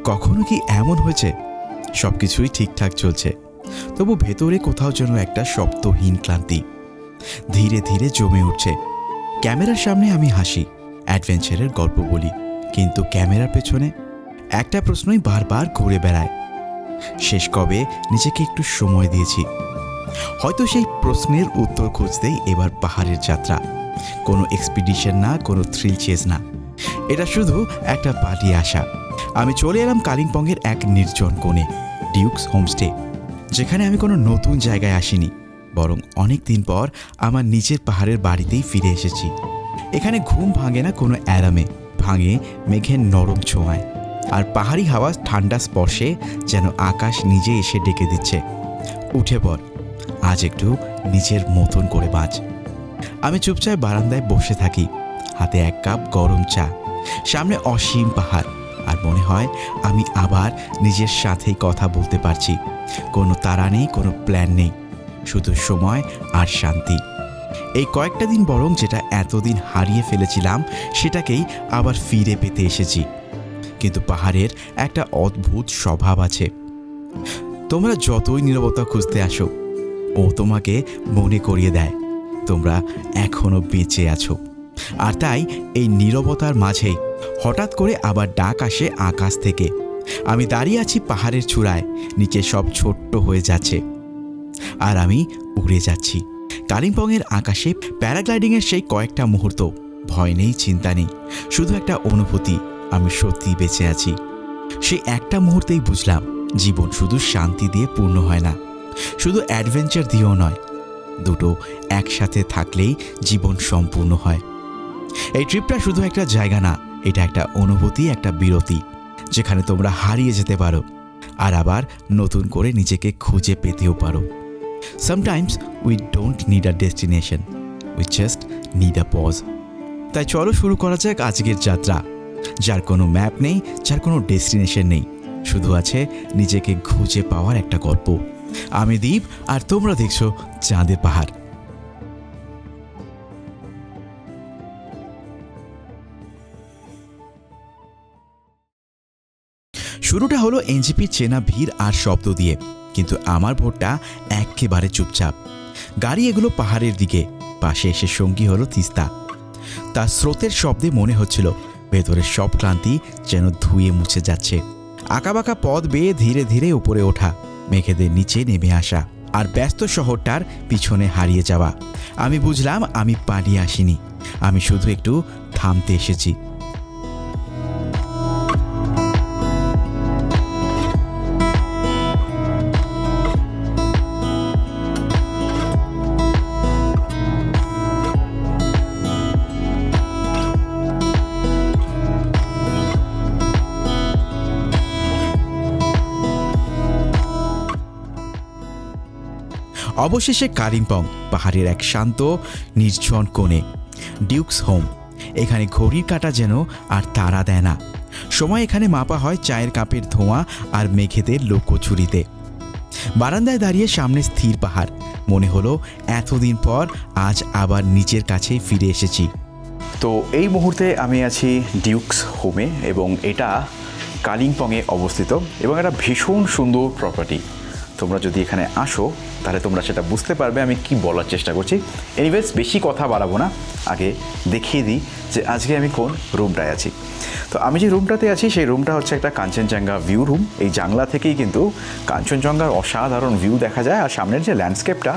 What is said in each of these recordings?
কখনো কি এমন হয়েছে সব কিছুই ঠিকঠাক চলছে, তবু ভেতরে কোথাও যেন একটা শব্দহীন ক্লান্তি ধীরে ধীরে জমে উঠছে? ক্যামেরার সামনে আমি হাসি, অ্যাডভেঞ্চারের গল্প বলি, কিন্তু ক্যামেরার পেছনে একটা প্রশ্নই বারবার ঘুরে বেড়ায়, শেষ কবে নিজেকে একটু সময় দিয়েছি? হয়তো সেই প্রশ্নের উত্তর খুঁজতেই এবার পাহাড়ের যাত্রা। কোনো এক্সপিডিশন না, কোনো থ্রিল চেজ না, এটা শুধু একটা পার্টি আসা। আমি চলে এলাম কালিম্পংয়ের এক নির্জন কোণে, ডিউকস হোমস্টে, যেখানে আমি কোনো নতুন জায়গায় আসিনি, বরং অনেক দিন পর আমার নিজের পাহাড়ের বাড়িতেই ফিরে এসেছি। এখানে ঘুম ভাঙে না কোনো অ্যালার্মে, ভাঙে মেঘের নরম ছোঁয়ায়, আর পাহাড়ি হাওয়া ঠান্ডা স্পর্শে যেন আকাশ নিজে এসে ডেকে দিচ্ছে, উঠে পড়, আজ একটু নিজের মতন করে বাঁচ। আমি চুপচাপ বারান্দায় বসে থাকি, হাতে এক কাপ গরম চা, সামনে অসীম পাহাড়, আর মনে হয় আমি আবার নিজের সাথেই কথা বলতে পারছি। কোনো তাড়া নেই, কোনো প্ল্যান নেই, শুধু সময় আর শান্তি। এই কয়েকটা দিন বরং যেটা এতদিন হারিয়ে ফেলেছিলাম সেটাকেই আবার ফিরে পেতে এসেছি। কিন্তু পাহাড়ের একটা অদ্ভুত স্বভাব আছে, তোমরা যতই নীরবতা খুঁজতে আসো, ও তোমাকে মনে করিয়ে দেয় তোমরা এখনো বেঁচে আছো। আর তাই এই নীরবতার মাঝেই হঠাৎ করে আবার ডাক আসে আকাশ থেকে। আমি দাঁড়িয়ে আছি পাহাড়ের চূড়ায়, নিচে সব ছোট্ট হয়ে যাচ্ছে, আর আমি উড়ে যাচ্ছি। কালিম্পংয়ের আকাশে প্যারাগ্লাইডিংয়ের সেই কয়েকটা মুহূর্ত, ভয় নেই, চিন্তা নেই, শুধু একটা অনুভূতি, আমি সত্যি বেঁচে আছি। সেই একটা মুহূর্তেই বুঝলাম জীবন শুধু শান্তি দিয়ে পূর্ণ হয় না, শুধু অ্যাডভেঞ্চার দিয়েও নয়, দুটো একসাথে থাকলেই জীবন সম্পূর্ণ হয়। এই ট্রিপটা শুধু একটা জায়গা না, এটা একটা অনুভূতি, একটা বিরতি, যেখানে তোমরা হারিয়ে যেতে পারো আর আবার নতুন করে নিজেকে খুঁজে পেতেও পারো। Sometimes we don't need a destination, we just need a pause. তাই চলো শুরু করা যাক আজকের যাত্রা, যার কোনো ম্যাপ নেই, যার কোনো ডেস্টিনেশন নেই, শুধু আছে নিজেকে খুঁজে পাওয়ার একটা গল্প। আমি দীপ, আর তোমরা দেখছো চাঁদের পাহাড়। শুরুটা হলো এনজিপির চেনা ভিড় আর শব্দ দিয়ে, কিন্তু আমার ভোরটা একেবারে চুপচাপ। গাড়ি এগুলো পাহাড়ের দিকে, পাশে এসে সঙ্গী হলো তিস্তা। তার স্রোতের শব্দে মনে হচ্ছিল ভেতরের সব ক্লান্তি যেন ধুয়ে মুছে যাচ্ছে। আঁকাবাঁকা পথ বেয়ে ধীরে ধীরে উপরে ওঠা, মেঘেদের নিচে নেমে আসা, আর ব্যস্ত শহরটার পিছনে হারিয়ে যাওয়া। আমি বুঝলাম আমি পালিয়ে আসিনি, আমি শুধু একটু থামতে এসেছি। অবশেষে কালিম্পং পাহাড়ের এক শান্ত নির্জন কোণে, ডিউকস হোম। এখানে ঘড়ির কাঁটা যেন আর তাড়া দেয় না, সময় এখানে মাপা হয় চায়ের কাপের ধোঁয়া আর মেঘেদের লুকোচুরিতে। বারান্দায় দাঁড়িয়ে সামনে স্থির পাহাড়, মনে হলো এতদিন পর আজ আবার নিজের কাছেই ফিরে এসেছি। তো এই মুহূর্তে আমি আছি ডিউকস হোমে, এবং এটা কালিম্পংয়ে অবস্থিত, এবং এটা ভীষণ সুন্দর প্রপার্টি। তোমরা যদি এখানে আসো তাহলে তোমরা সেটা বুঝতে পারবে আমি কি বলার চেষ্টা করছি। এনিওয়েজ, বেশি কথা বাড়াবো না, আগে দেখিয়ে দিই যে আজকে আমি কোন রুমটায় আছি। তো আমি যে রুমটাতে আছি সেই রুমটা হচ্ছে একটা কাঞ্চনজঙ্ঘা ভিউ রুম। এই জানলা থেকেই কিন্তু কাঞ্চনজঙ্ঘার অসাধারণ ভিউ দেখা যায়, আর সামনের যে ল্যান্ডস্কেপটা,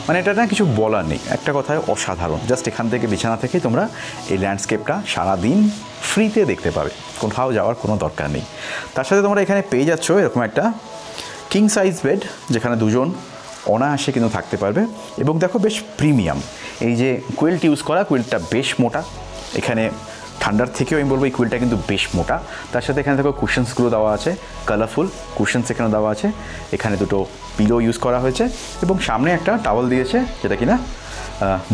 মানে এটা না কিছু বলার নেই, একটা কথায় অসাধারণ। জাস্ট এখান থেকে, বিছানা থেকে তোমরা এই ল্যান্ডস্কেপটা সারাদিন ফ্রিতে দেখতে পাবে, কোথাও যাওয়ার কোনো দরকার নেই। তার সাথে তোমরা এখানে পেয়ে যাচ্ছ এরকম একটা কিং সাইজ বেড, যেখানে দুজন অনায়াসে কিন্তু থাকতে পারবে। এবং দেখো, বেশ প্রিমিয়াম, এই যে কুইল্ট ইউজ করা, কুইল্টটা বেশ মোটা। এখানে ঠান্ডার থেকেও আমি বলবো এই কুইলটা কিন্তু বেশ মোটা। তার সাথে এখানে দেখো কুশনসগুলো দেওয়া আছে, কালারফুল কুশনস এখানে দেওয়া আছে। এখানে দুটো পিলো ইউজ করা হয়েছে, এবং সামনে একটা টাওয়েল দিয়েছে, যেটা কিনা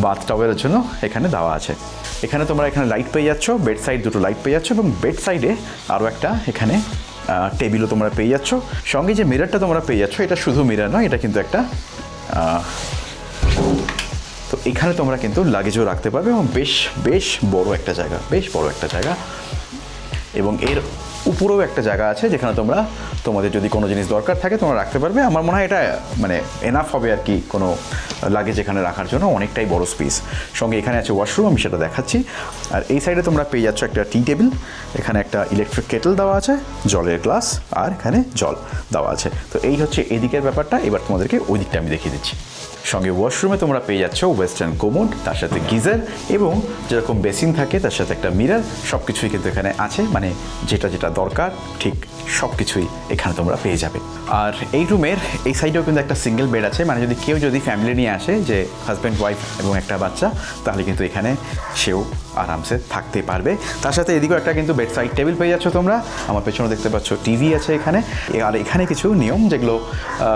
বাথ টাওয়েলের জন্য এখানে দেওয়া আছে। এখানে তোমরা এখানে লাইট পেয়ে যাচ্ছ, বেড সাইড দুটো লাইট পেয়ে যাচ্ছ, এবং বেড সাইডে আরও একটা এখানে টেবিলও তোমরা পেয়ে যাচ্ছ। সঙ্গে যে মিররটা তোমরা পেয়ে যাচ্ছ, এটা শুধু মিরর নয়, এটা কিন্তু একটা তো এখানে তোমরা কিন্তু লাগেজও রাখতে পারবে, এবং বেশ বড় একটা জায়গা, বেশ বড় একটা জায়গা। এবং এর উপরেও একটা জায়গা আছে যেখানে তোমাদের যদি কোনো জিনিস দরকার থাকে তোমরা রাখতে পারবে। আমার মনে হয় এটা মানে এনাফ হবে আর কি, কোনো লাগেজ এখানে রাখার জন্য অনেকটাই বড় স্পেস। সঙ্গে এখানে আছে ওয়াশরুম, আমি সেটা দেখাচ্ছি। আর এই সাইডে তোমরা পেয়ে যাচ্ছ একটা টি টেবিল, এখানে একটা ইলেকট্রিক কেটল দেওয়া আছে, জলের গ্লাস, আর এখানে জল দেওয়া আছে। তো এই হচ্ছে এদিকের ব্যাপারটা। এবার তোমাদেরকে ওই দিকটা আমি দেখিয়ে দিচ্ছি। সঙ্গে ওয়াশরুমে তোমরা পেয়ে যাচ্ছ ওয়েস্টার্ন কোমোড, তার সাথে গিজার এবং যেরকম বেসিন থাকে তার সাথে একটা মিরর, সব কিছুই কিন্তু এখানে আছে। মানে যেটা যেটা দরকার ঠিক সব কিছুই এখানে তোমরা পেয়ে যাবে। আর এই রুমের এই সাইডেও কিন্তু একটা সিঙ্গেল বেড আছে, মানে যদি ফ্যামিলি নিয়ে আসে, যে হাজব্যান্ড ওয়াইফ এবং একটা বাচ্চা, তাহলে কিন্তু এখানে সেও আরামসে থাকতে পারবে। তার সাথে এদিকেও একটা কিন্তু বেড সাইড টেবিল পেয়ে যাচ্ছ তোমরা। আমার পেছনে দেখতে পাচ্ছ টিভি আছে এখানে। আর এখানে কিছু নিয়ম যেগুলো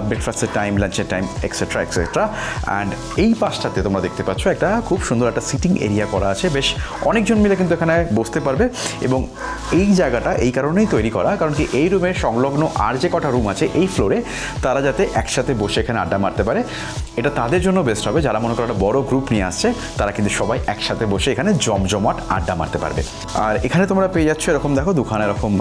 ব্রেকফাস্টের টাইম, লাঞ্চের টাইম, এক্সেট্রা এক্সেট্রা। অ্যান্ড এই পাশটাতে তোমরা দেখতে পাচ্ছ একটা খুব সুন্দর একটা সিটিং এরিয়া করা আছে, বেশ অনেকজন মিলে কিন্তু এখানে বসতে পারবে। এবং এই জায়গাটা এই কারণেই তৈরি করা, কারণ কি এই রুমের সংলগ্ন আর যে কটা রুম আছে এই ফ্লোরে, তারা যাতে একসাথে বসে এখানে আড্ডা মারতে পারে। এটা তাদের জন্য বেস্ট হবে, যারা মনে করো একটা বড় গ্রুপ নিয়ে আসছে, তারা কিন্তু সবাই একসাথে বসে এখানে জমজমাট আড্ডা মারতে পারবে। আর এখানে তোমরা পেয়ে যাচ্ছ এরকম, দেখো দুখানা এরকম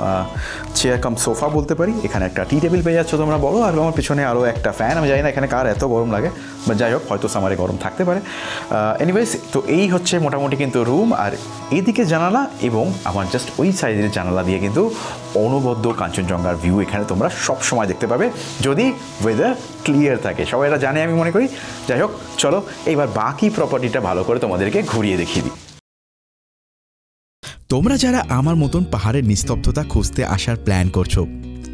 চেয়ার কাম সোফা বলতে পারি। এখানে একটা টি টেবিল পেয়ে যাচ্ছ তোমরা বড়, আর আমার পিছনে আরও একটা ফ্যান। আমি জানি না এখানে কার এত গরম লাগে, বা যাই হোক, হয়তো সামারে গরম থাকতে পারে। এনিওয়েজ, তো এই হচ্ছে মোটামুটি কিন্তু রুম। আর এইদিকে জানালা এবং আমার জাস্ট ওই সাইডের জানালা দিয়ে কিন্তু অনবদ্য কাঞ্চনজঙ্ঘার ভিউ এখানে তোমরা সব সময় দেখতে পাবে, যদি ওয়েদার ক্লিয়ার থাকে। সবাই এটা জানে আমি মনে করি। যাই হোক, চলো এইবার বাকি প্রপার্টিটা ভালো করে তোমাদেরকে ঘুরিয়ে দেখিয়ে দিই। তোমরা যারা আমার মতন পাহাড়ের নিস্তব্ধতা খুঁজতে আসার প্ল্যান করছো,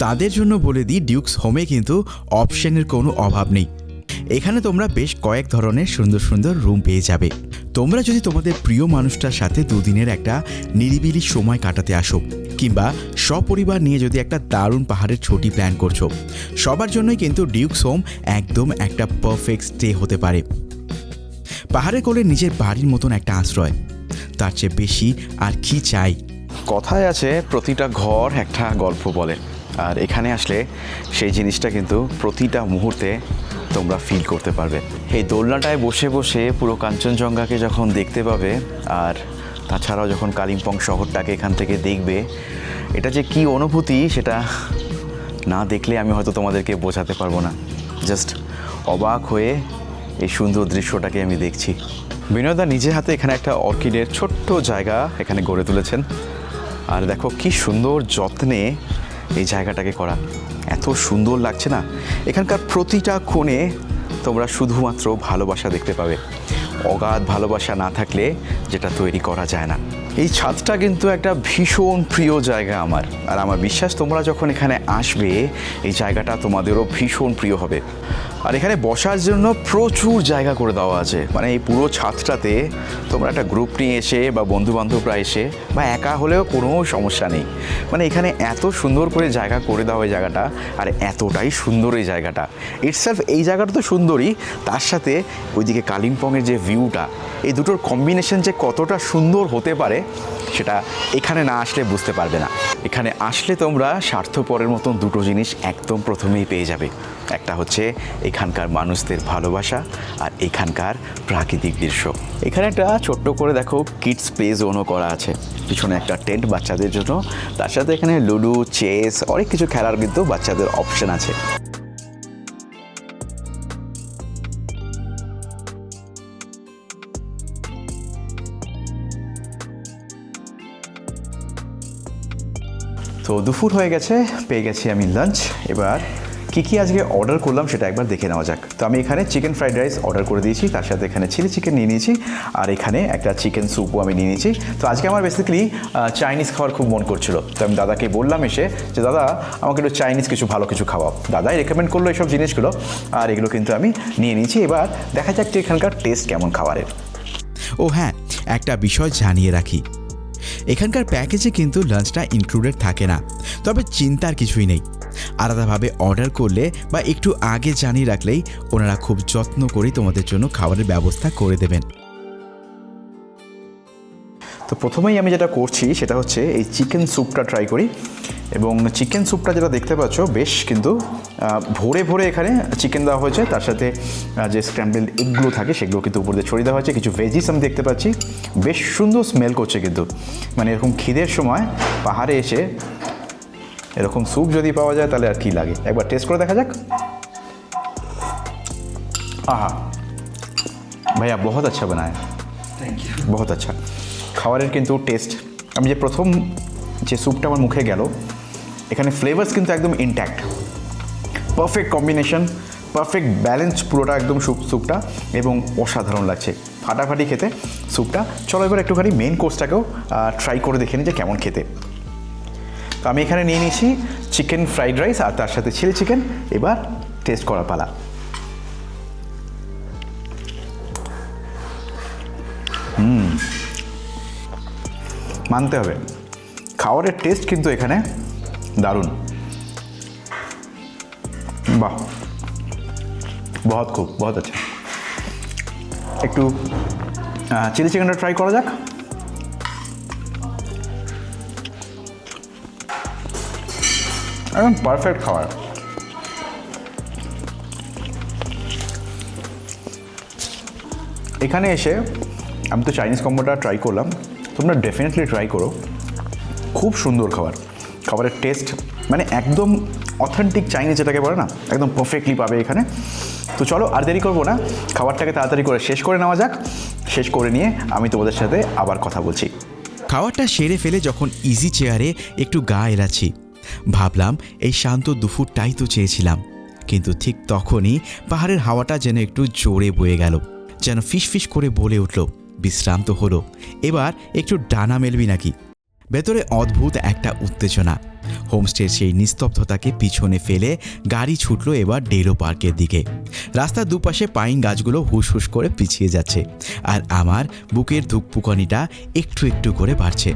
তাদের জন্য বলে দিই, ডিউকস হোমে কিন্তু অপশনের কোনো অভাব নেই। এখানে তোমরা বেশ কয়েক ধরনের সুন্দর সুন্দর রুম পেয়ে যাবে। তোমরা যদি তোমাদের প্রিয় মানুষটার সাথে দুদিনের একটা নিরিবিলি সময় কাটাতে আসো, কিংবা সপরিবার নিয়ে যদি একটা দারুণ পাহাড়ের ছুটি প্ল্যান করছো, সবার জন্যই কিন্তু ডিউকস হোম একদম একটা পারফেক্ট স্টে হতে পারে। পাহাড়ের কোলে নিজের বাড়ির মতন একটা আশ্রয়, তার চেয়ে বেশি আর কি চাই। কথায় আছে প্রতিটা ঘর একটা গল্প বলে, আর এখানে আসলে সেই জিনিসটা কিন্তু প্রতিটা মুহূর্তে তোমরা ফিল করতে পারবে। এই দোলনাটায় বসে বসে পুরো কাঞ্চনজঙ্ঘাকে যখন দেখতে পাবে, আর তাছাড়াও যখন কালিম্পং শহরটাকে এখান থেকে দেখবে, এটা যে কি অনুভূতি সেটা না দেখলে আমি হয়তো তোমাদেরকে বোঝাতে পারবো না। জাস্ট অবাক হয়ে এই সুন্দর দৃশ্যটাকে আমি দেখছি। বিনয়দা নিজে হাতে এখানে একটা অর্কিডের ছোট্ট জায়গা এখানে গড়ে তুলেছেন। আর দেখো কি সুন্দর যত্নে এই জায়গাটাকে করা, এত সুন্দর লাগছে না। এখানকার প্রতিটা কোণে তোমরা শুধুমাত্র ভালোবাসা দেখতে পাবে। অগাধ ভালোবাসা না থাকলে যেটা তৈরি করা যায় না। এই ছাদটা কিন্তু একটা ভীষণ প্রিয় জায়গা আমার, আর আমার বিশ্বাস তোমরা যখন এখানে আসবে এই জায়গাটা তোমাদেরও ভীষণ প্রিয় হবে। আর এখানে বসার জন্য প্রচুর জায়গা করে দেওয়া আছে, মানে এই পুরো ছাদটাতে তোমরা একটা গ্রুপ নিয়ে এসে বা বন্ধুবান্ধবরা এসে বা একা হলেও কোনো সমস্যা নেই। মানে এখানে এত সুন্দর করে জায়গা করে দেওয়া এই জায়গাটা, আর এতটাই সুন্দর এই জায়গাটা ইটসেলফ। এই জায়গাটা তো সুন্দরই, তার সাথে ওইদিকে কালিম্পংয়ের যে ভিউটা, এই দুটোর কম্বিনেশন যে কতটা সুন্দর হতে পারে সেটা এখানে না আসলে বুঝতে পারবে না। এখানে আসলে তোমরা স্বার্থপরের মতন দুটো জিনিস একদম প্রথমেই পেয়ে যাবে। একটা হচ্ছে এখানকার মানুষদের ভালোবাসা, আর এখানকার প্রাকৃতিক দৃশ্য। এখানে একটা ছোট্ট করে দেখো কিডস প্লে জোনও করা আছে, পিছনে একটা টেন্ট বাচ্চাদের জন্য, তার সাথে এখানে লুডো, চেস, অনেক কিছু খেলার কিন্তু বাচ্চাদের অপশন আছে। তো দুপুর হয়ে গেছে, পেয়ে গেছি আমি লাঞ্চ। এবার কী আজকে অর্ডার করলাম সেটা একবার দেখে নেওয়া যাক। তো আমি এখানে চিকেন ফ্রাইড রাইস অর্ডার করে দিয়েছি, তার সাথে এখানে চিলি চিকেন নিয়ে নিয়েছি, আর এখানে একটা চিকেন স্যুপও আমি নিয়ে নিয়েছি। তো আজকে আমার বেসিক্যালি চাইনিজ খাওয়ার খুব মন করছিল, তো আমি দাদাকে বললাম এসে যে দাদা আমাকে একটু চাইনিজ কিছু ভালো কিছু খাওয়াও। দাদাই রেকমেন্ড করলো এইসব জিনিসগুলো, আর এগুলো কিন্তু আমি নিয়ে নিয়েছি। এবার দেখা যাক যে এখানকার টেস্ট কেমন খাবারের। ও হ্যাঁ, একটা বিষয় জানিয়ে রাখি, এখানকার প্যাকেজে কিন্তু লাঞ্চটা ইনক্লুডেড থাকে না, তবে চিন্তার কিছুই নেই। আলাদাভাবে অর্ডার করলে বা একটু আগে জানিয়ে রাখলেই ওনারা খুব যত্ন করে তোমাদের জন্য খাবারের ব্যবস্থা করে দেবেন। তো প্রথমেই আমি যেটা করছি সেটা হচ্ছে এই চিকেন স্যুপটা ট্রাই করি। এবং চিকেন স্যুপটা যেটা দেখতে পাচ্ছ বেশ কিন্তু ভরে ভরে এখানে চিকেন দেওয়া হয়েছে, তার সাথে যে স্ক্র্যাম্বলড এগগুলো থাকে সেগুলো কিন্তু উপর দিয়ে ছড়িয়ে দেওয়া হয়েছে, কিছু ভেজিস আমি দেখতে পাচ্ছি। বেশ সুন্দর স্মেল করছে কিন্তু, মানে এরকম খিদের সময় পাহাড়ে এসে এরকম স্যুপ যদি পাওয়া যায় তাহলে আর কি লাগে, একবার টেস্ট করে দেখা যাক। আহা ভাইয়া বহুত আচ্ছা বানায়, থ্যাংক ইউ। বহুত আচ্ছা। খাবারের কিন্তু টেস্ট, আমি যে প্রথম যে স্যুপটা আমার মুখে গেল, এখানে ফ্লেভার্স কিন্তু একদম intact, perfect combination, perfect balance পুরোটা একদম স্যুপটা, এবং অসাধারণ লাগছে, ফাটাফাটি খেতে স্যুপটা। চলো এবার একটুখানি মেন কোর্সটাকেও ট্রাই করে দেখে নিই যে কেমন খেতে। তো আমি এখানে নিয়ে নিয়েছি চিকেন ফ্রাইড রাইস আর তার সাথে চিলি চিকেন। এবার টেস্ট করা পালা। মানতে হবে খাবারের টেস্ট কিন্তু এখানে দারুণ, বাহ বহুত আচ্ছা। একটু চিলি চিকেনটা ট্রাই করা যাক। একদম পারফেক্ট খাবার। এখানে এসে আমি তো চাইনিজ কম্বোটা ট্রাই করলাম, তোমরা ডেফিনেটলি ট্রাই করো, খুব সুন্দর খাবার। খাবারের টেস্ট মানে একদম অথেন্টিক চাইনিজ যেটাকে বলে না, একদম পারফেক্টলি পাবে এখানে। তো চলো আর দেরি করবো না, খাবারটাকে তাড়াতাড়ি করে শেষ করে নেওয়া যাক। শেষ করে নিয়ে আমি তোমাদের সাথে আবার কথা বলছি। খাবারটা সেরে ফেলে যখন ইজি চেয়ারে একটু গা এলাচ্ছি, ভাবলাম এই শান্ত দুপুরটাই তো চেয়েছিলাম। কিন্তু ঠিক তখনই পাহাড়ের হাওয়াটা যেন একটু জোরে বয়ে গেল, যেন ফিস করে বলে উঠল, বিশ্রাম তো হলো, এবার একটু ডানা মেলবি নাকি। ভেতরে অদ্ভুত একটা উত্তেজনা। হোমস্টের সেই নিস্তব্ধতাকে পিছনে ফেলে গাড়ি ছুটল এবার ডেলো পার্কের দিকে। রাস্তার দুপাশে পাইন গাছগুলো হুস হুস করে পিছিয়ে যাচ্ছে, আর আমার বুকের ধুকপুকানিটা একটু একটু করে বাড়ছে।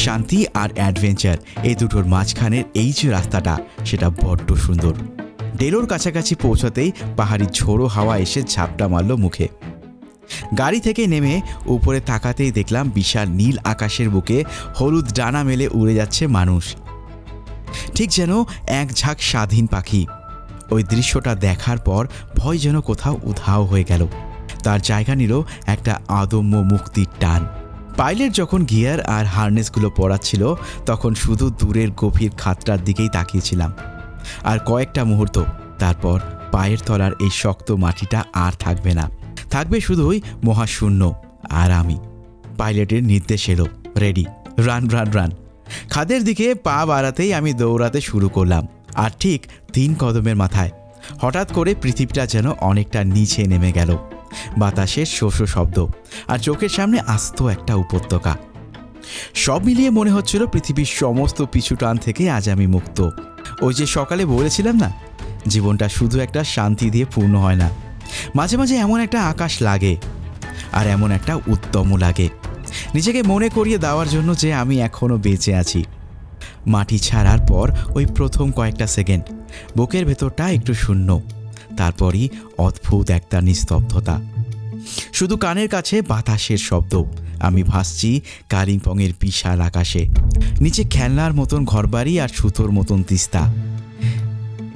শান্তি আর অ্যাডভেঞ্চার এই দুটোর মাঝখানের এই যে রাস্তাটা, সেটা বড্ড সুন্দর। ডেলোর কাছাকাছি পৌঁছাতেই পাহাড়ি ঝোড়ো হাওয়া এসে ঝাপটা মারল মুখে। গাড়ি থেকে নেমে উপরে তাকাতেই দেখলাম বিশাল নীল আকাশের বুকে হলুদ ডানা মেলে উড়ে যাচ্ছে মানুষ, ঠিক যেন এক ঝাঁক স্বাধীন পাখি। ওই দৃশ্যটা দেখার পর ভয় যেন কোথাও উধাও হয়ে গেল, তার জায়গা নিল একটা আদম্য মুক্তির টান। পাইলট যখন গিয়ার আর হার্নেসগুলো পরাচ্ছিল তখন শুধু দূরের গভীর খাতটার দিকেই তাকিয়েছিলাম। আর কয়েকটা মুহূর্ত, তারপর পায়ের তলার এই শক্ত মাটিটা আর থাকবে না, থাকবে শুধুই মহাশূন্য আর আমি। পাইলটের নির্দেশ এলো, রেডি, রান রান রান। খাদের দিকে পা বাড়াতেই আমি দৌড়াতে শুরু করলাম, আর ঠিক 3 কদমের মাথায় হঠাৎ করে পৃথিবীটা যেন অনেকটা নিচে নেমে গেল। বাতাসের শোষ শব্দ, আর চোখের সামনে আস্ত একটা উপত্যকা। সব মিলিয়ে মনে হচ্ছিল পৃথিবীর সমস্ত পিছু টান থেকে আজ আমি মুক্ত। ওই যে সকালে বলেছিলাম না, জীবনটা শুধু একটা শান্তি দিয়ে পূর্ণ হয় না, মাঝে মাঝে এমন একটা আকাশ লাগে, আর এমন একটা উদ্যমও লাগে নিজেকে মনে করিয়ে দেওয়ার জন্য যে আমি এখনও বেঁচে আছি। মাটি ছাড়ার পর ওই প্রথম কয়েকটা সেকেন্ড বুকের ভেতরটা একটু শূন্য, তারপরই অদ্ভুত একটা নিস্তব্ধতা, শুধু কানের কাছে বাতাসের শব্দ। আমি ভাসছি কালিম্পংয়ের বিশাল আকাশে, নিচে খেলনার মতন ঘরবাড়ি আর সুতোর মতন তিস্তা।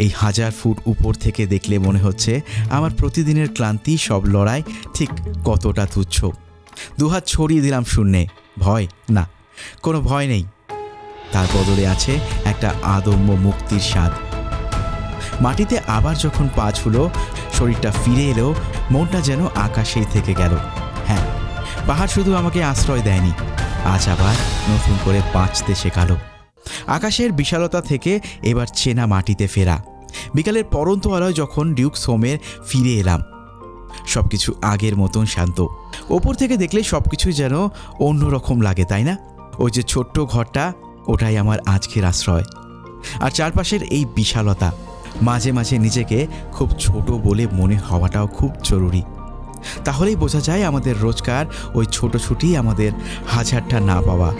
এই 1000 ফুট উপর থেকে দেখলে মনে হচ্ছে আমার প্রতিদিনের ক্লান্তি, সব লড়াই ঠিক কতটা তুচ্ছ। দুহাত ছড়িয়ে দিলাম শূন্যে। ভয় না, কোনো ভয় নেই, তার বদলে আছে একটা আদম্য মুক্তির স্বাদ। মাটিতে আবার যখন পা ছুলো, শরীরটা ফিরে এলো, মনটা যেন আকাশেই থেকে গেল। হ্যাঁ, পাহাড় শুধু আমাকে আশ্রয় দেয়নি, আজ আবার নতুন করে বাঁচতে শেখালো। আকাশের বিশালতা থেকে এবার চেনা মাটিতে ফেরা। বিকালের পরন্ত আলোয় যখন ডিউকস হোমের ফিরে এলাম, সব কিছু আগের মতন শান্ত। ওপর থেকে দেখলে সব কিছুই যেন অন্যরকম লাগে, তাই না? ওই যে ছোট্ট ঘরটা, ওটাই আমার আজকের আশ্রয়। আর চারপাশের এই বিশালতা, মাঝে মাঝে নিজেকে খুব ছোট বলে মনে হওয়াটাও খুব জরুরি। তাহলেই বোঝা যায় আমাদের রোজকার ওই ছোটোছুটি আমাদের হাজারটা না পাওয়া,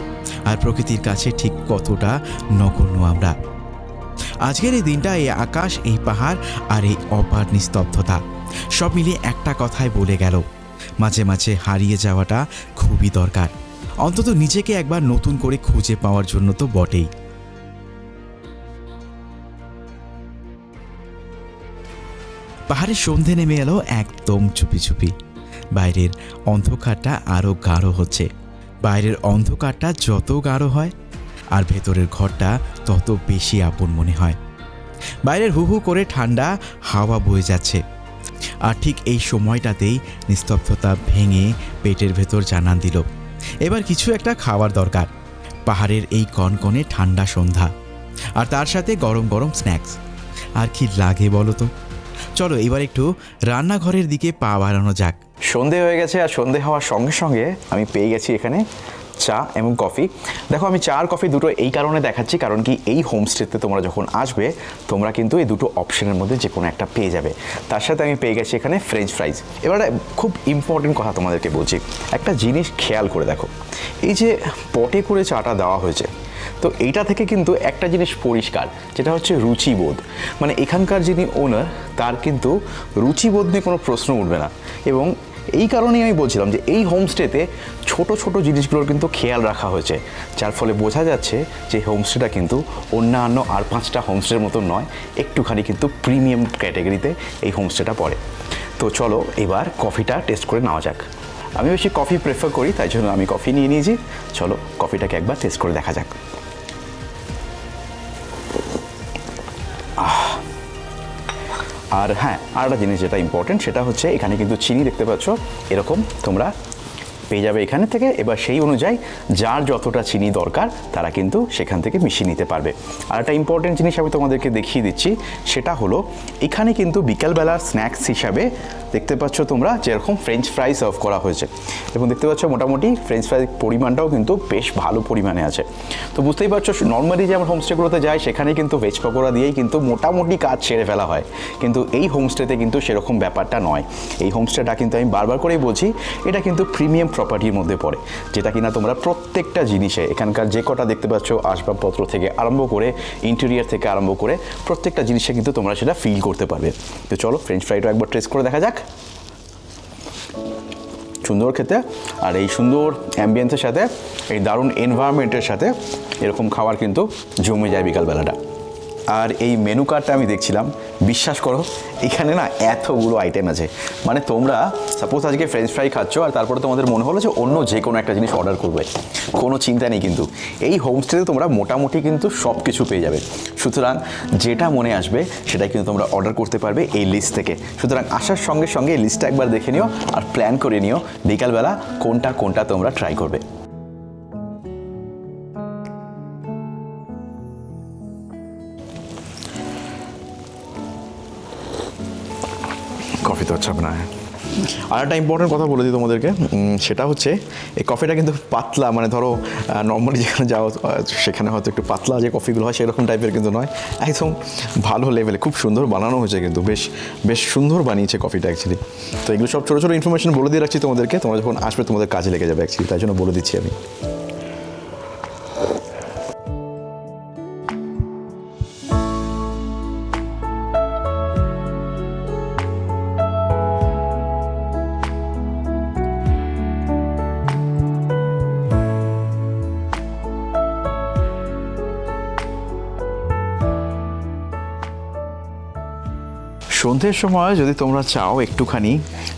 আর প্রকৃতির কাছে ঠিক কতটা নগণ্য আমরা। আজকের এই দিনটা, এই আকাশ, এই পাহাড় আর এই অপার নিস্তব্ধতা সব মিলিয়ে একটা কথাই বলে গেল, মাঝে মাঝে হারিয়ে যাওয়াটা খুবই দরকার, অন্তত নিজেকে একবার নতুন করে খুঁজে পাওয়ার জন্য তো বটেই। পাহাড়ের সন্ধে নেমে এলো একদম চুপি চুপি। বাইরের অন্ধকারটা আরও গাঢ় হচ্ছে। বাইরের অন্ধকারটা যত গাঢ় হয়, আর ভেতরের ঘরটা তত বেশি আপন মনে হয়। বাইরের হু হু করে ঠান্ডা হাওয়া বয়ে যাচ্ছে, আর ঠিক এই সময়টাতেই নিস্তব্ধতা ভেঙে পেটের ভেতর জানান দিল এবার কিছু একটা খাওয়ার দরকার। পাহাড়ের এই কনকনে ঠান্ডা সন্ধ্যা, আর তার সাথে গরম গরম স্ন্যাক্স, আর কি লাগে বলো তো। চলো এবার একটু রান্নাঘরের দিকে পা বাড়ানো যাক। সন্ধে হয়ে গেছে, আর সন্ধে হওয়ার সঙ্গে সঙ্গে আমি পেয়ে গেছি এখানে চা এবং কফি। দেখো, আমি চা আর কফি দুটো এই কারণে দেখাচ্ছি, কারণ কি এই হোমস্টেতে তোমরা যখন আসবে তোমরা কিন্তু এই দুটো অপশনের মধ্যে যে কোনো একটা পেয়ে যাবে। তার সাথে আমি পেয়ে গেছি এখানে ফ্রেঞ্চ ফ্রাইজ। এবারে খুব ইম্পর্টেন্ট কথা তোমাদেরকে বলছি, একটা জিনিস খেয়াল করে দেখো, এই যে পটে করে চাটা দেওয়া হয়েছে, তো এইটা থেকে কিন্তু একটা জিনিস পরিষ্কার, যেটা হচ্ছে রুচিবোধ। মানে এখানকার যিনি ওনার, তার কিন্তু রুচিবোধ নিয়ে কোনো প্রশ্ন উঠবে না। এবং এই কারণেই আমি বলছিলাম যে এই হোমস্টেতে ছোট ছোট জিনিসগুলোর কিন্তু খেয়াল রাখা হয়েছে, যার ফলে বোঝা যাচ্ছে যে হোমস্টেটা কিন্তু অন্যান্য আর 5টা হোমস্টের মতো নয়, একটুখানি কিন্তু প্রিমিয়াম ক্যাটাগরিতে এই হোমস্টেটা পড়ে। তো চলো এবার কফিটা টেস্ট করে নেওয়া যাক। আমি বেশি কফি প্রেফার করি, তাই জন্য আমি কফি নিয়ে নিয়েছি। চলো কফিটাকে একবার টেস্ট করে দেখা যাক। আর হ্যাঁ, আর একটা জিনিস যেটা ইম্পর্টেন্ট, সেটা হচ্ছে এখানে কিন্তু চিনি দেখতে পাচ্ছ, এরকম তোমরা পেয়ে যাবে এখানে থেকে। এবার সেই অনুযায়ী যার যতটা চিনি দরকার তারা কিন্তু সেখান থেকে মিশিয়ে নিতে পারবে। আর একটা ইম্পর্টেন্ট জিনিস আমি তোমাদেরকে দেখিয়ে দিচ্ছি, সেটা হলো এখানে কিন্তু বিকালবেলার স্ন্যাক্স হিসাবে দেখতে পাচ্ছ তোমরা যেরকম ফ্রেঞ্চ ফ্রাই সার্ভ করা হয়েছে, এবং দেখতে পাচ্ছ মোটামুটি ফ্রেঞ্চ ফ্রাই পরিমাণটাও কিন্তু বেশ ভালো পরিমাণে আছে। তো বুঝতেই পারছো, নর্মালি যেমন হোমস্টেগুলোতে যায় সেখানে কিন্তু ভেজ পকোড়া দিয়েই কিন্তু মোটামুটি কাজ সেরে ফেলা হয়, কিন্তু এই হোমস্টেতে কিন্তু সেরকম ব্যাপারটা নয়। এই হোমস্টেটা কিন্তু আমি বারবার করেই বলছি, এটা কিন্তু প্রিমিয়াম প্রপার্টির মধ্যে পড়ে, যেটা কিনা তোমরা প্রত্যেকটা জিনিসে এখানকার যে কটা দেখতে পাচ্ছ আসবাবপত্র থেকে আরম্ভ করে ইন্টেরিয়ার থেকে আরম্ভ করে প্রত্যেকটা জিনিসে কিন্তু তোমরা সেটা ফিল করতে পারবে। তো চলো ফ্রেঞ্চ ফ্রাইটা একবার টেস্ট করে দেখা যাক। সুন্দর খেতে, আর এই সুন্দর অ্যাম্বিয়েন্সের সাথে এই দারুণ এনভায়রনমেন্টের সাথে এরকম খাবার কিন্তু জমে যায় বিকালবেলাটা। আর এই মেনু কার্ডটা আমি দেখছিলাম, বিশ্বাস করো এখানে না এতগুলো আইটেম আছে। মানে তোমরা সাপোজ আজকে ফ্রেঞ্চ ফ্রাই খাচ্ছ, আর তারপরে তোমাদের মনে হলো যে অন্য যে কোনো একটা জিনিস অর্ডার করবে, কোনো চিন্তা নেই, কিন্তু এই হোমস্টেতে তোমরা মোটামুটি কিন্তু সব কিছু পেয়ে যাবে। সুতরাং যেটা মনে আসবে সেটাই কিন্তু তোমরা অর্ডার করতে পারবে এই লিস্ট থেকে। সুতরাং আসার সঙ্গে সঙ্গে এই লিস্টটা একবার দেখে নিও আর প্ল্যান করে নিও বিকালবেলা কোনটা কোনটা তোমরা ট্রাই করবে। কফি তো আচ্ছা না। আর একটা ইম্পর্টেন্ট কথা বলে দিই তোমাদেরকে, সেটা হচ্ছে এই কফিটা কিন্তু পাতলা, মানে ধরো নর্মালি যেখানে যাও সেখানে হয়তো একটু পাতলা যে কফিগুলো হয় সেরকম টাইপের কিন্তু নয়, একদম ভালো লেভেলে খুব সুন্দর বানানো হয়েছে, কিন্তু বেশ বেশ সুন্দর বানিয়েছে কফিটা অ্যাকচুয়ালি। তো এগুলো সব ছোটো ছোটো ইনফরমেশন বলে দিয়ে রাখছি তোমাদেরকে, তোমরা যখন আসবে তোমাদের কাজে লেগে যাবে অ্যাকচুয়ালি, তাই জন্য বলে দিচ্ছি আমি। সন্ধ্যের সময় যদি তোমরা চাও একটুখানি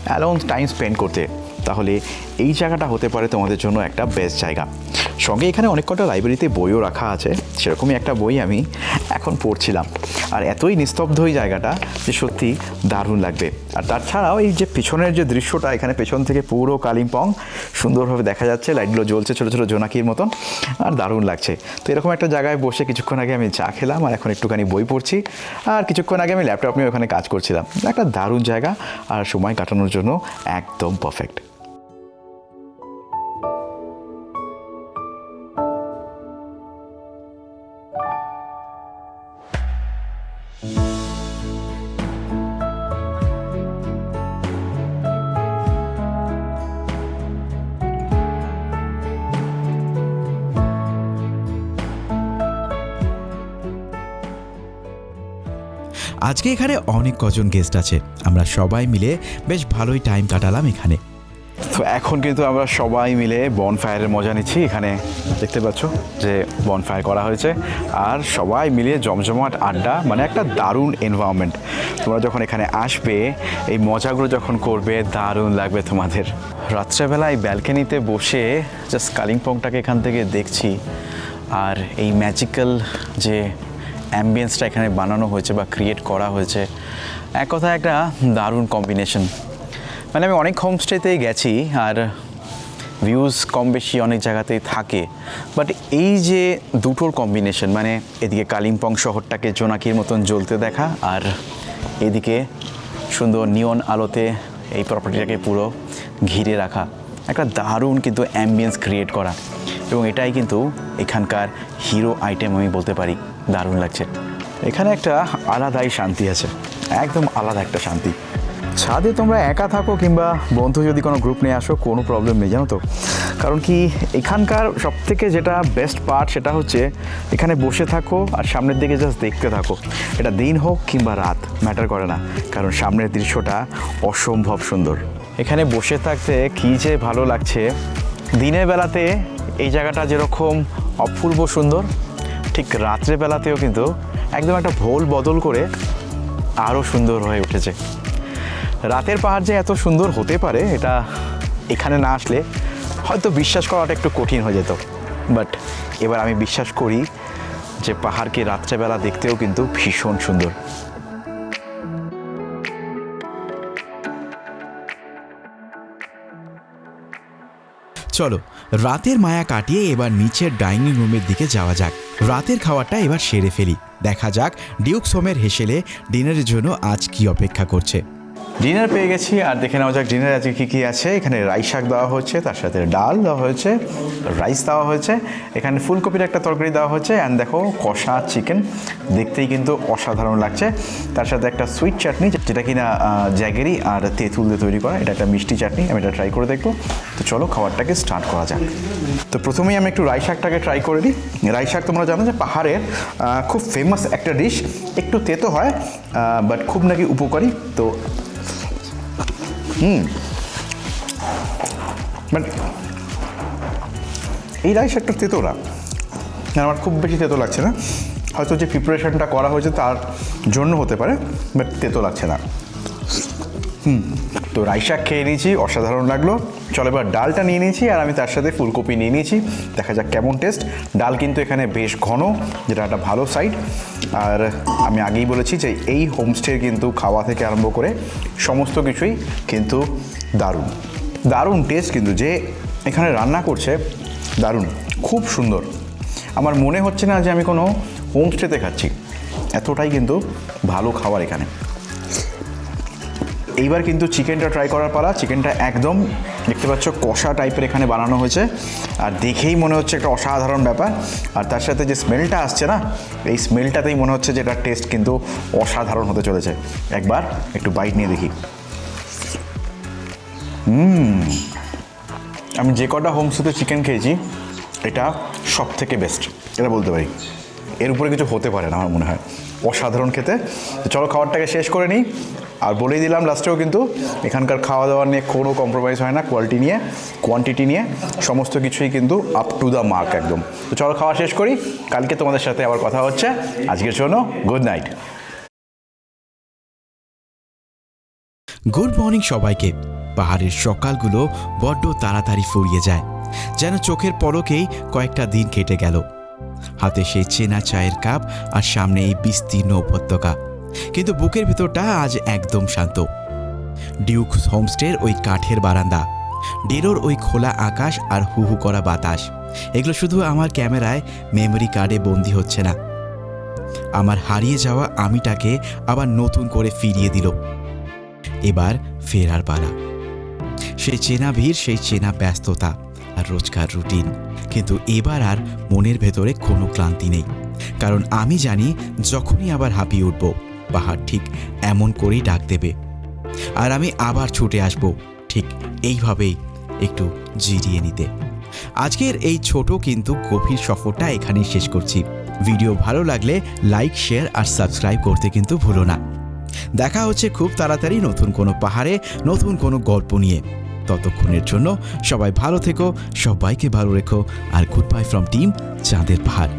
অ্যালোন টাইম স্পেন্ড করতে, তাহলে এই জায়গাটা হতে পারে তোমাদের জন্য একটা বেস্ট জায়গা। সঙ্গে এখানে অনেক কটা লাইব্রেরিতে বইও রাখা আছে, সেরকমই একটা বই আমি এখন পড়ছিলাম। আর এতই নিস্তব্ধ এই জায়গাটা যে সত্যি দারুণ লাগবে। আর তাছাড়াও এই যে পিছনের যে দৃশ্যটা, এখানে পেছন থেকে পুরো কালিম্পং সুন্দরভাবে দেখা যাচ্ছে, লাইটগুলো জ্বলছে ছোটো ছোটো জোনাকির মতন, আর দারুণ লাগছে। তো এরকম একটা জায়গায় বসে কিছুক্ষণ আগে আমি চা খেলাম, আর এখন একটুখানি বই পড়ছি, আর কিছুক্ষণ আগে আমি ল্যাপটপ নিয়ে ওখানে কাজ করছিলাম। একটা দারুণ জায়গা, আর সময় কাটানোর জন্য একদম পারফেক্ট। আজকে এখানে অনেক কজন গেস্ট আছে, আমরা সবাই মিলে বেশ ভালোই টাইম কাটালাম এখানে। তো এখন কিন্তু আমরা সবাই মিলে বনফায়ারের মজা নিচ্ছি। এখানে দেখতে পাচ্ছ যে বনফায়ার করা হয়েছে, আর সবাই মিলে জমজমাট আড্ডা, মানে একটা দারুণ এনভায়রনমেন্ট। তোমরা যখন এখানে আসবে, এই মজাগুলো যখন করবে, দারুণ লাগবে তোমাদের। রাত্রেবেলায় ব্যালকনিতে বসে জাস্ট কালিম্পংটাকে এখান থেকে দেখছি, আর এই ম্যাজিক্যাল যে অ্যাম্বিয়েন্সটা এখানে বানানো হয়েছে বা ক্রিয়েট করা হয়েছে, এক কথা একটা দারুণ কম্বিনেশন। মানে আমি অনেক হোমস্টেতেই গেছি আর ভিউজ কম বেশি অনেক জায়গাতেই থাকে, বাট এই যে দুটোর কম্বিনেশন, মানে এদিকে কালিম্পং শহরটাকে জোনাকির মতন জ্বলতে দেখা আর এদিকে সুন্দর নিয়ন আলোতে এই প্রপার্টিটাকে পুরো ঘিরে রাখা, একটা দারুণ কিন্তু অ্যাম্বিয়েন্স ক্রিয়েট করা, এবং এটাই কিন্তু এখানকার হিরো আইটেম আমি বলতে পারি। দারুণ লাগছে। এখানে একটা আলাদাই শান্তি আছে, একদম আলাদা একটা শান্তি। ছাদে তোমরা একা থাকো কিংবা বন্ধু যদি কোনো গ্রুপ নিয়ে আসো, কোনো প্রবলেম নেই, জানো তো। কারণ কি এখানকার সবথেকে যেটা বেস্ট পার্ট সেটা হচ্ছে এখানে বসে থাকো আর সামনের দিকে জাস্ট দেখতে থাকো। এটা দিন হোক কিংবা রাত ম্যাটার করে না, কারণ সামনের দৃশ্যটা অসম্ভব সুন্দর। এখানে বসে থাকতে কী যে ভালো লাগছে। দিনের বেলাতে এই জায়গাটা যেরকম অপূর্ব সুন্দর, ঠিক রাত্রেবেলাতেও কিন্তু একদম একটা ভোল বদল করে আরও সুন্দর হয়ে উঠেছে। রাতের পাহাড় যে এত সুন্দর হতে পারে এটা এখানে না আসলে হয়তো বিশ্বাস করাটা একটু কঠিন হয়ে যেত, বাট এবার আমি বিশ্বাস করি যে পাহাড়কে রাত্রেবেলা দেখতেও কিন্তু ভীষণ সুন্দর। চলো রাতের মায়া কাটিয়ে এবার নিচের ডাইনিং রুমের দিকে যাওয়া যাক। রাতের খাওয়াটা এবার সেরে ফেলি, দেখা যাক ডিউকস হোমের হেসেলে ডিনারের জন্য আজ কি অপেক্ষা করছে। ডিনার পেয়ে গেছি আর দেখে নেওয়া যাক ডিনারে আজকে কী কী আছে। এখানে রাইস শাক দেওয়া হচ্ছে, তার সাথে ডাল দেওয়া হয়েছে, রাইস দেওয়া হয়েছে, এখানে ফুলকপির একটা তরকারি দেওয়া হচ্ছে, অ্যান্ড দেখো কষা চিকেন, দেখতেই কিন্তু অসাধারণ লাগছে। তার সাথে একটা সুইট চাটনি, যেটা কিনা জ্যাগেরি আর তেঁতুল দিয়ে তৈরি করা, এটা একটা মিষ্টি চাটনি, আমি এটা ট্রাই করে দেখবো। তো চলো খাবারটাকে স্টার্ট করা যাক। তো প্রথমেই আমি একটু রাইস শাকটাকে ট্রাই করে নিই। রাইস শাক তোমরা জানো যে পাহাড়ের খুব ফেমাস একটা ডিশ, একটু তেতো হয় বাট খুব নাকি উপকারী। তো বাট এই রাইস একটা তেতো না, আমার খুব বেশি তেতো লাগছে না, হয়তো যে প্রিপারেশনটা করা হয়েছে তার জন্য হতে পারে, বাট তেতো লাগছে না। তো রাইস শাক খেয়ে নিয়েছি, অসাধারণ লাগলো। চলো এবার ডালটা নিয়ে নিয়েছি আর আমি তার সাথে ফুলকপি নিয়ে নিয়েছি, দেখা যাক কেমন টেস্ট। ডাল কিন্তু এখানে বেশ ঘন, যেটা একটা ভালো সাইড। আর আমি আগেই বলেছি যে এই হোমস্টের কিন্তু খাওয়া থেকে আরম্ভ করে সমস্ত কিছুই কিন্তু দারুণ দারুণ টেস্ট, কিন্তু যে এখানে রান্না করছে দারুণ, খুব সুন্দর। আমার মনে হচ্ছে না যে আমি কোনো হোমস্টেতে খাচ্ছি, এতটাই কিন্তু ভালো খাবার এখানে। এইবার কিন্তু চিকেনটা ট্রাই করার পালা। চিকেনটা একদম দেখতে পাচ্ছ কষা টাইপের এখানে বানানো হয়েছে, আর দেখেই মনে হচ্ছে একটা অসাধারণ ব্যাপার। আর তার সাথে যে স্মেলটা আসছে না, এই স্মেলটাতেই মনে হচ্ছে যে এটার টেস্ট কিন্তু অসাধারণ হতে চলেছে। একবার একটু বাইট নিয়ে দেখি। আমি যে কটা হোমস্টেতে চিকেন খেয়েছি এটা সব থেকে বেস্ট, এটা বলতে পারি। এর উপরে কিছু হতে পারে না আমার মনে হয়, অসাধারণ খেতে। তো চলো খাবারটাকে শেষ করে নিই। আর বলেই দিলাম লাস্টেও কিন্তু এখানকার খাওয়া দাওয়া নিয়ে কোনো কম্প্রোমাইজ হয় না, কোয়ালিটি নিয়ে কোয়ান্টিটি নিয়ে সমস্ত কিছুই কিন্তু আপ টু দ্য মার্ক একদম। তো চলো খাওয়া শেষ করি, কালকে তোমাদের সাথে আবার কথা হচ্ছে। আজকের জন্য গুড নাইট। গুড মর্নিং সবাইকে। পাহাড়ের সকালগুলো বড্ড তাড়াতাড়ি ফুরিয়ে যায়, যেন চোখের পলকেই কয়েকটা দিন কেটে গেল। হাতে সেই চেনা চায়ের কাপ আর সামনে এই বিস্তীর্ণ উপত্যকা, কিন্তু বুকের ভিতরটা আজ একদম শান্ত। ডিউকস হোমস্টের ওই কাঠের বারান্দা, ডেরোর ওই খোলা আকাশ আর হু হু করা বাতাস, এগুলো শুধু আমার ক্যামেরায় মেমোরি কার্ডে বন্দি হচ্ছে না, আমার হারিয়ে যাওয়া আমিটাকে আবার নতুন করে ফিরিয়ে দিল। এবার ফেরার পালা। সেই চেনা ভিড়, সেই চেনা ব্যস্ততা আর রোজকার রুটিন, কিন্তু এবার আর মনের ভেতরে কোনো ক্লান্তি নেই, কারণ আমি জানি যখনই আবার হাঁপিয়ে উঠব পাহাড় ঠিক এমন করেই ডাক দেবে, আর আমি আবার ছুটে আসব ঠিক এইভাবেই একটু জিরিয়ে নিতে। আজকের এই ছোট কিন্তু গভীর সফরটা এখানেই শেষ করছি। ভিডিও ভালো লাগলে লাইক, শেয়ার আর সাবস্ক্রাইব করতে কিন্তু ভুলো না। দেখা হচ্ছে খুব তাড়াতাড়ি নতুন কোনো পাহাড়ে, নতুন কোনো গল্প নিয়ে। ততক্ষণের জন্য সবাই ভালো থেকো, সবাইকে ভালো রেখো, আর গুড বাই ফ্রম টিম চাঁদের পাহাড়।